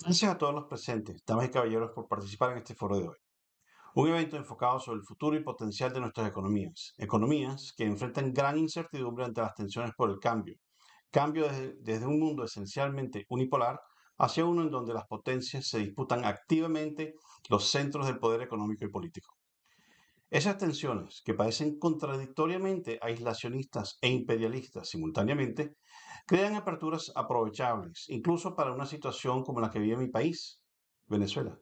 Gracias a todos los presentes, damas y caballeros, por participar en este foro de hoy. Un evento enfocado sobre el futuro y potencial de nuestras economías. Economías que enfrentan gran incertidumbre ante las tensiones por el cambio. Cambio desde un mundo esencialmente unipolar hacia uno en donde las potencias se disputan activamente los centros del poder económico y político. Esas tensiones, que parecen contradictoriamente aislacionistas e imperialistas simultáneamente, crean aperturas aprovechables, incluso para una situación como la que vive mi país, Venezuela.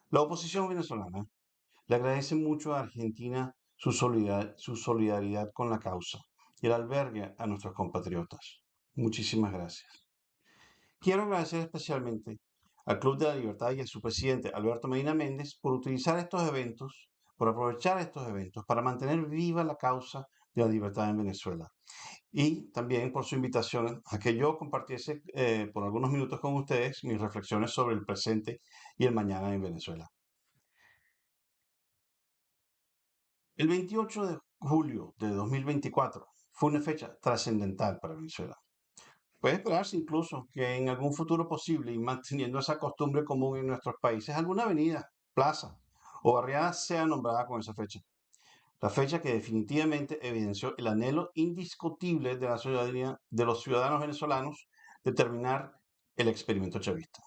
La oposición venezolana le agradece mucho a Argentina su solidaridad con la causa y el albergue a nuestros compatriotas. Muchísimas gracias. Quiero agradecer especialmente al Club de la Libertad y a su presidente, Alberto Medina Méndez, por utilizar estos eventos, por aprovechar estos eventos para mantener viva la causa de la libertad en Venezuela. Y también por su invitación a que yo compartiese por algunos minutos con ustedes mis reflexiones sobre el presente y el mañana en Venezuela. El 28 de julio de 2024 fue una fecha trascendental para Venezuela. Puede esperarse incluso que en algún futuro posible y manteniendo esa costumbre común en nuestros países, alguna avenida, plaza o barriada sea nombrada con esa fecha. La fecha que definitivamente evidenció el anhelo indiscutible de la ciudadanía, de los ciudadanos venezolanos, de terminar el experimento chavista.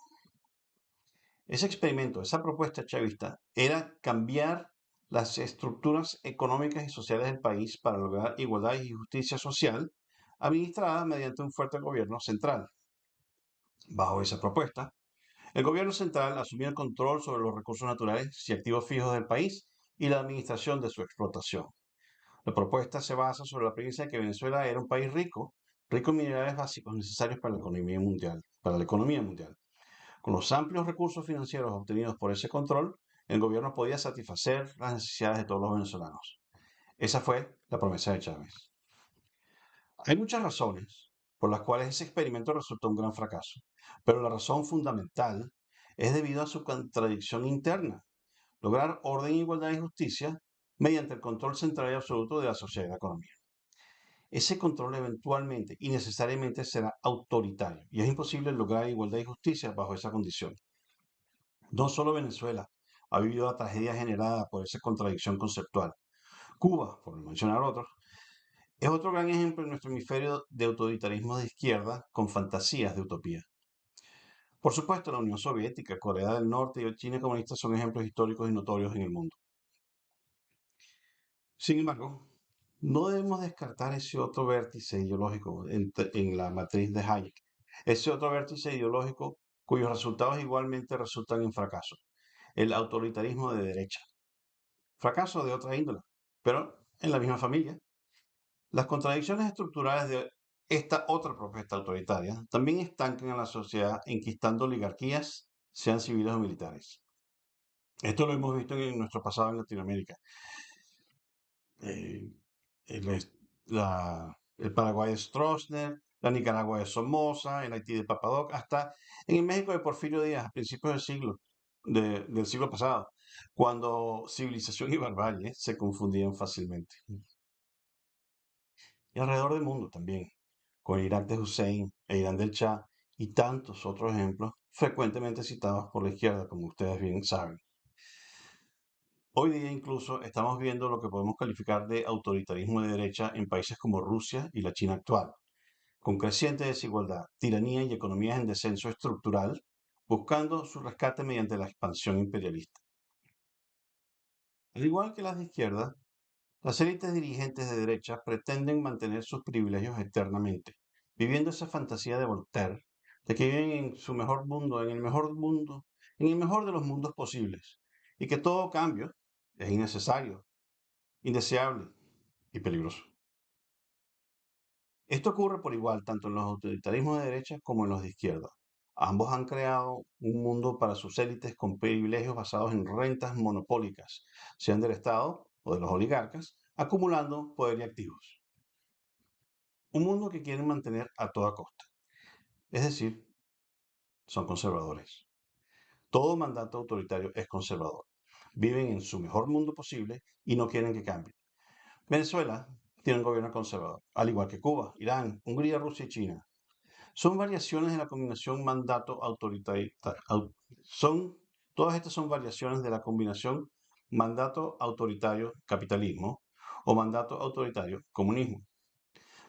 Ese experimento, esa propuesta chavista, era cambiar las estructuras económicas y sociales del país para lograr igualdad y justicia social, administrada mediante un fuerte gobierno central. Bajo esa propuesta, el gobierno central asumía el control sobre los recursos naturales y activos fijos del país y la administración de su explotación. La propuesta se basa sobre la premisa de que Venezuela era un país rico, rico en minerales básicos necesarios para la economía mundial, Con los amplios recursos financieros obtenidos por ese control, el gobierno podía satisfacer las necesidades de todos los venezolanos. Esa fue la promesa de Chávez. Hay muchas razones por las cuales ese experimento resultó un gran fracaso, pero la razón fundamental es debido a su contradicción interna: lograr orden, igualdad y justicia mediante el control central y absoluto de la sociedad y la economía. Ese control eventualmente y necesariamente será autoritario y es imposible lograr igualdad y justicia bajo esa condición. No solo Venezuela ha vivido la tragedia generada por esa contradicción conceptual. Cuba, por mencionar otros, es otro gran ejemplo en nuestro hemisferio de autoritarismo de izquierda con fantasías de utopía. Por supuesto, la Unión Soviética, Corea del Norte y China comunista son ejemplos históricos y notorios en el mundo. Sin embargo, no debemos descartar ese otro vértice ideológico en la matriz de Hayek, ese otro vértice ideológico cuyos resultados igualmente resultan en fracaso: el autoritarismo de derecha. Fracaso de otra índole, pero en la misma familia. Las contradicciones estructurales de esta otra propuesta autoritaria también estancan a la sociedad, enquistando oligarquías, sean civiles o militares. Esto lo hemos visto en nuestro pasado en Latinoamérica. Eh, el, el Paraguay de Stroessner, la Nicaragua de Somoza, el Haití de Papadoc, hasta en el México de Porfirio Díaz, a principios del siglo pasado, cuando civilización y barbarie se confundían fácilmente. Y alrededor del mundo también, con Irak de Hussein e Irán del Shah y tantos otros ejemplos frecuentemente citados por la izquierda, como ustedes bien saben. Hoy día incluso estamos viendo lo que podemos calificar de autoritarismo de derecha en países como Rusia y la China actual, con creciente desigualdad, tiranía y economías en descenso estructural, buscando su rescate mediante la expansión imperialista. Al igual que las de izquierda, las élites dirigentes de derecha pretenden mantener sus privilegios eternamente, viviendo esa fantasía de Voltaire de que viven en su mejor mundo, en el mejor de los mundos posibles, y que todo cambio es innecesario, indeseable y peligroso. Esto ocurre por igual tanto en los autoritarismos de derecha como en los de izquierda. Ambos han creado un mundo para sus élites con privilegios basados en rentas monopólicas, sean del Estado o de los oligarcas, acumulando poder y activos. Un mundo que quieren mantener a toda costa. Es decir, son conservadores. Todo mandato autoritario es conservador. Viven en su mejor mundo posible y no quieren que cambie. Venezuela tiene un gobierno conservador, al igual que Cuba, Irán, Hungría, Rusia y China. Son variaciones de la combinación mandato autoritario. Todas estas son variaciones de la combinación mandato autoritario capitalismo o mandato autoritario comunismo.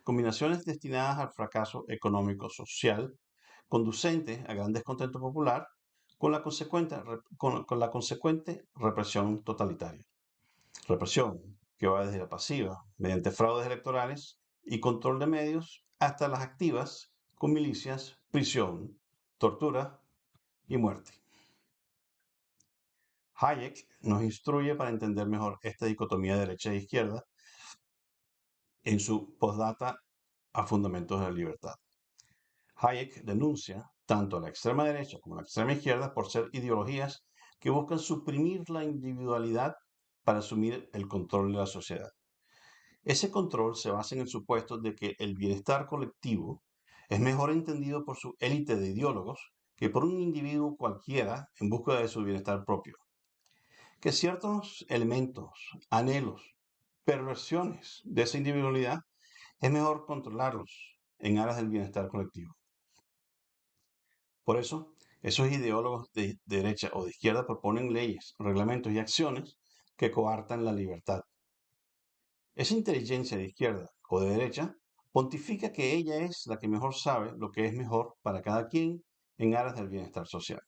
Combinaciones destinadas al fracaso económico-social, conducentes a gran descontento popular, con la consecuente represión totalitaria. Represión que va desde la pasiva, mediante fraudes electorales y control de medios, hasta las activas, con milicias, prisión, tortura y muerte. Hayek nos instruye para entender mejor esta dicotomía de derecha e izquierda en su postdata a Fundamentos de la Libertad. Hayek denuncia tanto a la extrema derecha como a la extrema izquierda por ser ideologías que buscan suprimir la individualidad para asumir el control de la sociedad. Ese control se basa en el supuesto de que el bienestar colectivo es mejor entendido por su élite de ideólogos que por un individuo cualquiera en búsqueda de su bienestar propio. Que ciertos elementos, anhelos, perversiones de esa individualidad es mejor controlarlos en aras del bienestar colectivo. Por eso, esos ideólogos de derecha o de izquierda proponen leyes, reglamentos y acciones que coartan la libertad. Esa inteligencia de izquierda o de derecha pontifica que ella es la que mejor sabe lo que es mejor para cada quien en aras del bienestar social.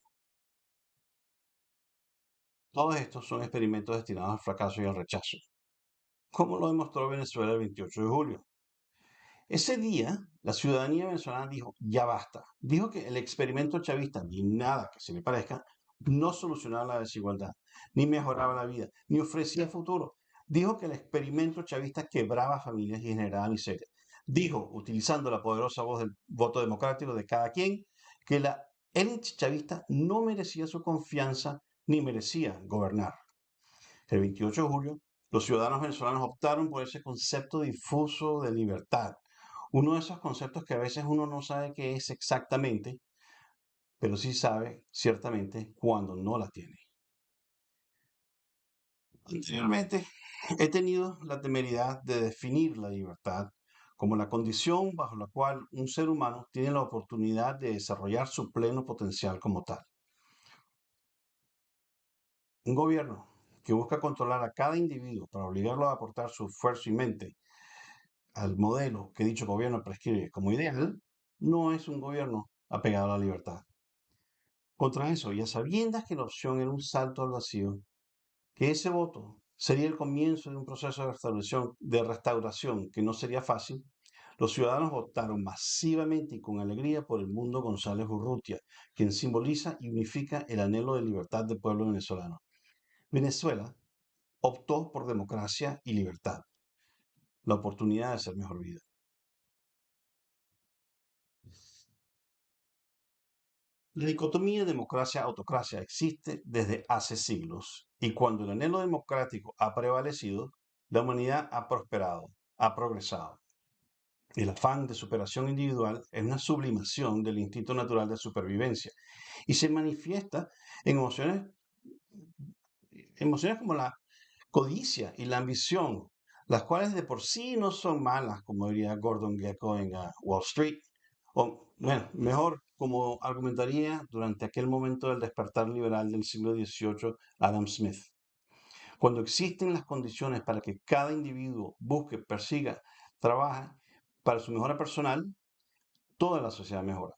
Todos estos son experimentos destinados al fracaso y al rechazo, como lo demostró Venezuela el 28 de julio. Ese día, la ciudadanía venezolana dijo, ya basta. Dijo que el experimento chavista, ni nada que se le parezca, no solucionaba la desigualdad, ni mejoraba la vida, ni ofrecía futuro. Dijo que el experimento chavista quebraba familias y generaba miseria. Dijo, utilizando la poderosa voz del voto democrático de cada quien, que la élite chavista no merecía su confianza ni merecía gobernar. El 28 de julio, los ciudadanos venezolanos optaron por ese concepto difuso de libertad. Uno de esos conceptos que a veces uno no sabe qué es exactamente, pero sí sabe ciertamente cuando no la tiene. Anteriormente, he tenido la temeridad de definir la libertad como la condición bajo la cual un ser humano tiene la oportunidad de desarrollar su pleno potencial como tal. Un gobierno que busca controlar a cada individuo para obligarlo a aportar su esfuerzo y mente al modelo que dicho gobierno prescribe como ideal, no es un gobierno apegado a la libertad. Contra eso, y a sabiendas que la opción era un salto al vacío, que ese voto sería el comienzo de un proceso de restauración que no sería fácil, los ciudadanos votaron masivamente y con alegría por el Mundo González Urrutia, quien simboliza y unifica el anhelo de libertad del pueblo venezolano. Venezuela optó por democracia y libertad, la oportunidad de ser mejor vida. La dicotomía democracia-autocracia existe desde hace siglos y cuando el anhelo democrático ha prevalecido, la humanidad ha prosperado, ha progresado. El afán de superación individual es una sublimación del instinto natural de supervivencia y se manifiesta en emociones como la codicia y la ambición, las cuales de por sí no son malas, como diría Gordon Gekko en Wall Street, o bueno, mejor, como argumentaría durante aquel momento del despertar liberal del siglo XVIII Adam Smith. Cuando existen las condiciones para que cada individuo busque, persiga, trabaje para su mejora personal, toda la sociedad mejora.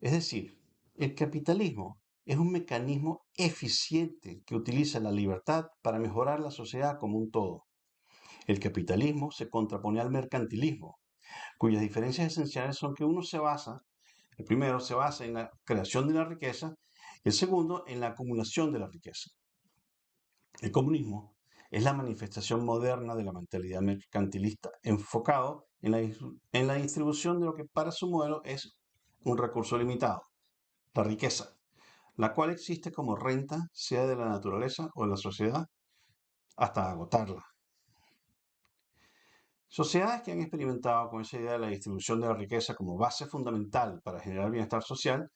Es decir, el capitalismo es un mecanismo eficiente que utiliza la libertad para mejorar la sociedad como un todo. El capitalismo se contrapone al mercantilismo, cuyas diferencias esenciales son que el primero se basa en la creación de la riqueza, el segundo en la acumulación de la riqueza. El comunismo es la manifestación moderna de la mentalidad mercantilista, enfocado en la distribución de lo que para su modelo es un recurso limitado, la riqueza, la cual existe como renta, sea de la naturaleza o de la sociedad, hasta agotarla. Sociedades que han experimentado con esa idea de la distribución de la riqueza como base fundamental para generar bienestar social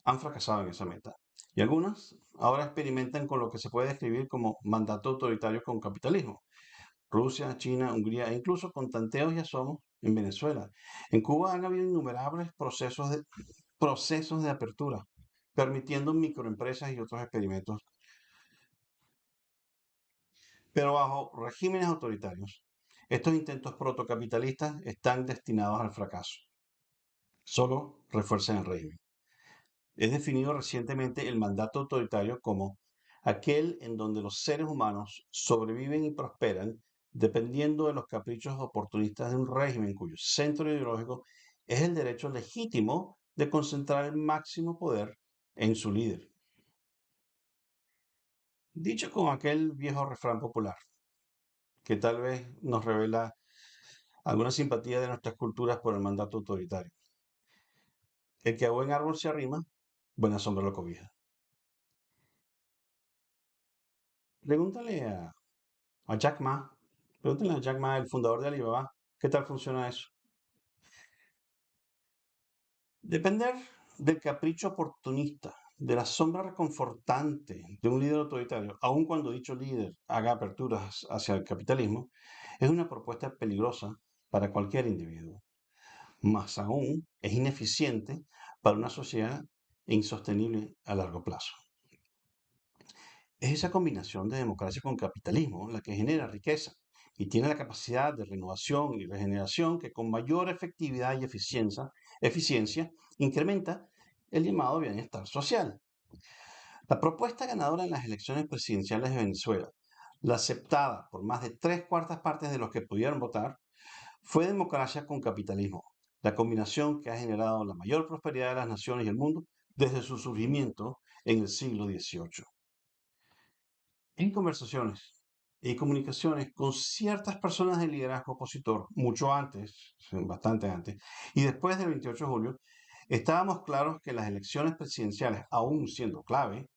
han fracasado en esa meta. Y algunas ahora experimentan con lo que se puede describir como mandato autoritario con capitalismo. Rusia, China, Hungría e incluso con tanteos y asomos en Venezuela. En Cuba han habido innumerables procesos de apertura, permitiendo microempresas y otros experimentos, pero bajo regímenes autoritarios. Estos intentos protocapitalistas están destinados al fracaso. Solo refuerzan el régimen. He definido recientemente el mandato autoritario como aquel en donde los seres humanos sobreviven y prosperan dependiendo de los caprichos oportunistas de un régimen cuyo centro ideológico es el derecho legítimo de concentrar el máximo poder en su líder. Dicho con aquel viejo refrán popular, que tal vez nos revela alguna simpatía de nuestras culturas por el mandato autoritario. El que a buen árbol se arrima, buena sombra lo cobija. Pregúntale a Jack Ma, pregúntale a Jack Ma, el fundador de Alibaba, ¿qué tal funciona eso? Depender del capricho oportunista, de la sombra reconfortante de un líder autoritario, aun cuando dicho líder haga aperturas hacia el capitalismo, es una propuesta peligrosa para cualquier individuo. Más aún, es ineficiente para una sociedad e insostenible a largo plazo. Es esa combinación de democracia con capitalismo la que genera riqueza y tiene la capacidad de renovación y regeneración que con mayor efectividad y eficiencia incrementa el llamado bienestar social. La propuesta ganadora en las elecciones presidenciales de Venezuela, la aceptada por más de tres cuartas partes de los que pudieron votar, fue democracia con capitalismo, la combinación que ha generado la mayor prosperidad de las naciones y el mundo desde su surgimiento en el siglo XVIII. En conversaciones y comunicaciones con ciertas personas del liderazgo opositor, mucho antes, bastante antes, y después del 28 de julio, estábamos claros que las elecciones presidenciales, aún siendo clave,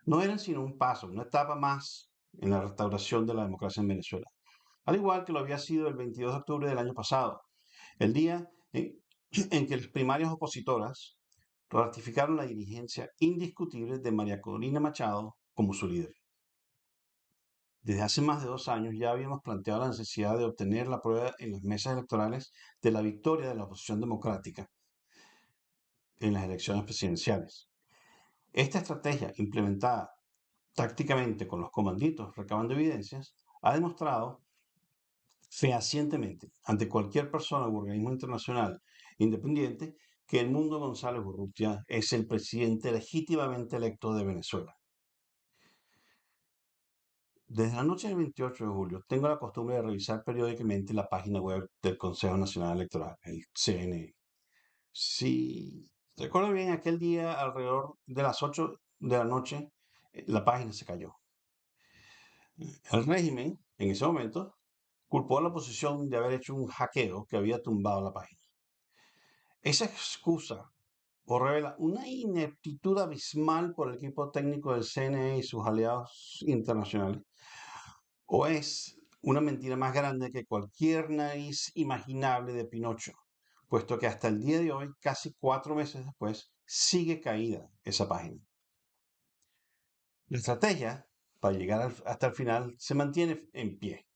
no eran sino un paso, una etapa más en la restauración de la democracia en Venezuela, al igual que lo había sido el 22 de octubre del año pasado, el día en que las primarias opositoras ratificaron la dirigencia indiscutible de María Corina Machado como su líder. Desde hace más de 2 años ya habíamos planteado la necesidad de obtener la prueba en las mesas electorales de la victoria de la oposición democrática en las elecciones presidenciales. Esta estrategia, implementada tácticamente con los comanditos recabando evidencias, ha demostrado fehacientemente ante cualquier persona u organismo internacional independiente que el Mundo González Urrutia es el presidente legítimamente electo de Venezuela. Desde la noche del 28 de julio tengo la costumbre de revisar periódicamente la página web del Consejo Nacional Electoral, el CNE. Si recuerdo bien, aquel día alrededor de las 8 de la noche, la página se cayó. El régimen, en ese momento, culpó a la oposición de haber hecho un hackeo que había tumbado la página. Esa excusa o revela una ineptitud abismal por el equipo técnico del CNE y sus aliados internacionales, o es una mentira más grande que cualquier nariz imaginable de Pinocho, puesto que hasta el día de hoy, casi 4 meses después, sigue caída esa página. La estrategia para llegar hasta el final se mantiene en pie.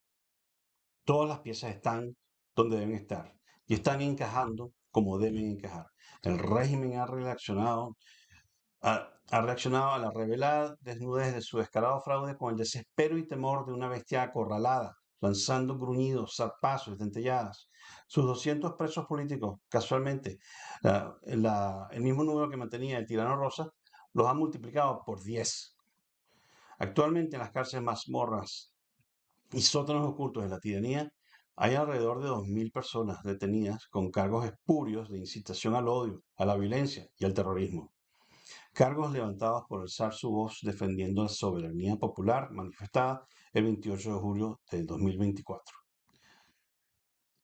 Todas las piezas están donde deben estar y están encajando como deben encajar. El régimen ha reaccionado a la revelada desnudez de su descarado fraude con el desespero y temor de una bestia acorralada, lanzando gruñidos, zarpazos, dentelladas. Sus 200 presos políticos, casualmente, el mismo número que mantenía el tirano Rosa, los ha multiplicado por 10. Actualmente en las cárceles mazmorras y sótanos ocultos de la tiranía hay alrededor de 2.000 personas detenidas con cargos espurios de incitación al odio, a la violencia y al terrorismo. Cargos levantados por alzar su voz defendiendo la soberanía popular manifestada el 28 de julio del 2024.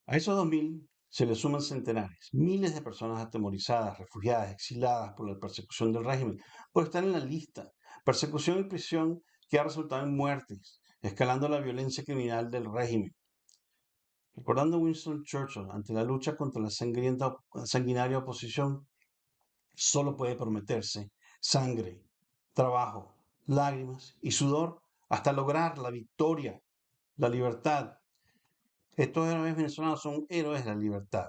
A esos 2.000 se le suman centenares, miles de personas atemorizadas, refugiadas, exiladas por la persecución del régimen, por estar en la lista, persecución y prisión que ha resultado en muertes, escalando la violencia criminal del régimen. Recordando a Winston Churchill ante la lucha contra la sanguinaria oposición, solo puede prometerse sangre, trabajo, lágrimas y sudor hasta lograr la victoria, la libertad, Estos héroes venezolanos son héroes de la libertad.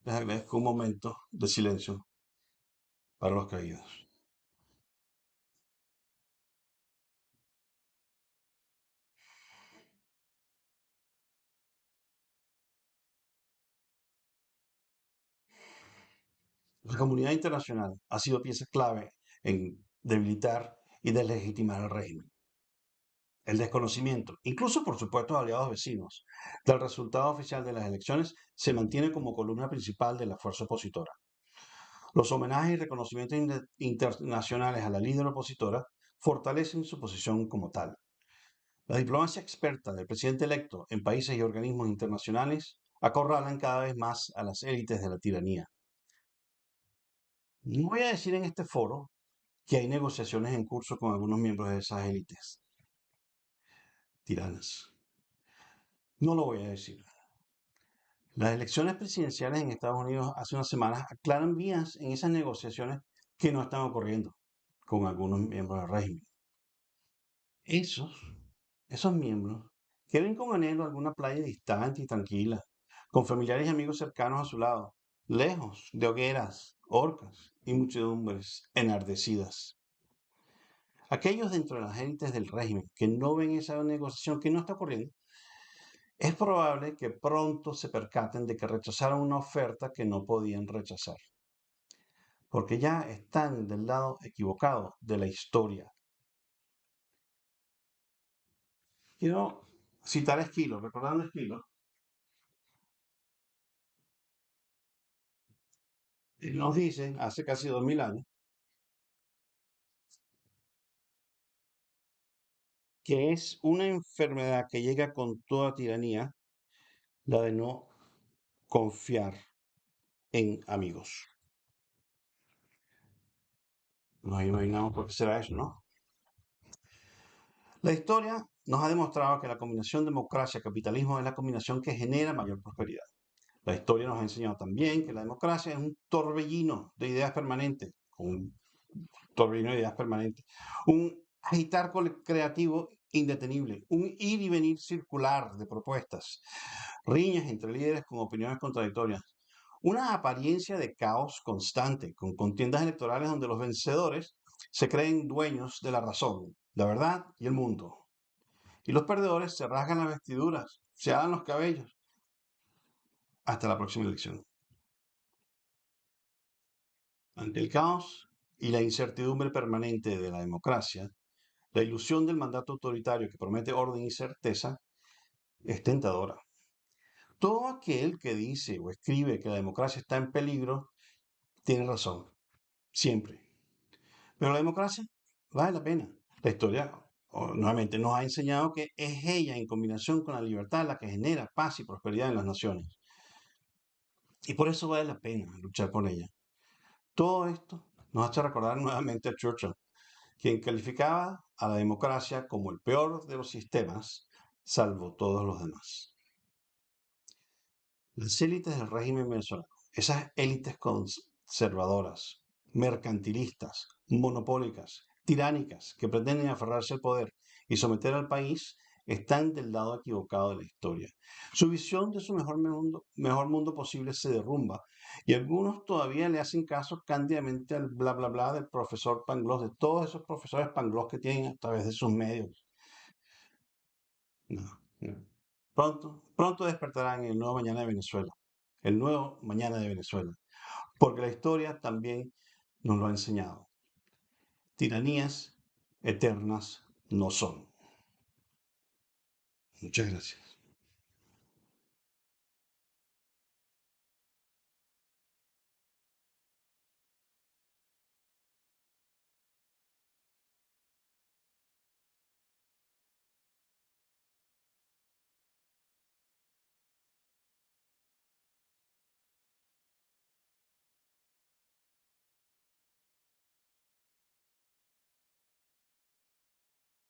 Les agradezco un momento de silencio para los caídos. La comunidad internacional ha sido pieza clave en debilitar y deslegitimar el régimen. El desconocimiento, incluso por supuesto aliados vecinos, del resultado oficial de las elecciones se mantiene como columna principal de la fuerza opositora. Los homenajes y reconocimientos internacionales a la líder opositora fortalecen su posición como tal. La diplomacia experta del presidente electo en países y organismos internacionales acorralan cada vez más a las élites de la tiranía. No voy a decir en este foro que hay negociaciones en curso con algunos miembros de esas élites tiranas. No lo voy a decir. Las elecciones presidenciales en Estados Unidos hace unas semanas aclaran vías en esas negociaciones que no están ocurriendo con algunos miembros del régimen. Esos, esos miembros que ven con anhelo alguna playa distante y tranquila, con familiares y amigos cercanos a su lado, lejos de hogueras, orcas y muchedumbres enardecidas. Aquellos dentro de las élites del régimen que no ven esa negociación que no está ocurriendo, es probable que pronto se percaten de que rechazaron una oferta que no podían rechazar, porque ya están del lado equivocado de la historia. Quiero citar a Esquilo, recordando a Esquilo, él nos dice, hace casi 2000 años, que es una enfermedad que llega con toda tiranía, la de no confiar en amigos. Nos imaginamos por qué será eso, ¿no? La historia nos ha demostrado que la combinación democracia-capitalismo es la combinación que genera mayor prosperidad. La historia nos ha enseñado también que la democracia es un torbellino de ideas permanentes, un torbellino de ideas permanentes, un agitar creativo indetenible, un ir y venir circular de propuestas, riñas entre líderes con opiniones contradictorias, una apariencia de caos constante, con contiendas electorales donde los vencedores se creen dueños de la razón, la verdad y el mundo. Y los perdedores se rasgan las vestiduras, se alan los cabellos. Hasta la próxima elección. Ante el caos y la incertidumbre permanente de la democracia, la ilusión del mandato autoritario que promete orden y certeza es tentadora. Todo aquel que dice o escribe que la democracia está en peligro tiene razón, siempre. Pero la democracia vale la pena. La historia, nuevamente, nos ha enseñado que es ella, en combinación con la libertad, la que genera paz y prosperidad en las naciones. Y por eso vale la pena luchar por ella. Todo esto nos hace recordar nuevamente a Churchill, quien calificaba a la democracia como el peor de los sistemas, salvo todos los demás. Las élites del régimen venezolano, esas élites conservadoras, mercantilistas, monopólicas, tiránicas, que pretenden aferrarse al poder y someter al país, están del lado equivocado de la historia. Su visión de su mejor mundo posible se derrumba y algunos todavía le hacen caso cándidamente al bla bla bla del profesor Pangloss, de todos esos profesores Pangloss que tienen a través de sus medios. No, no. Pronto despertarán el nuevo mañana de Venezuela, el nuevo mañana de Venezuela, porque la historia también nos lo ha enseñado. Tiranías eternas no son. Muchas gracias.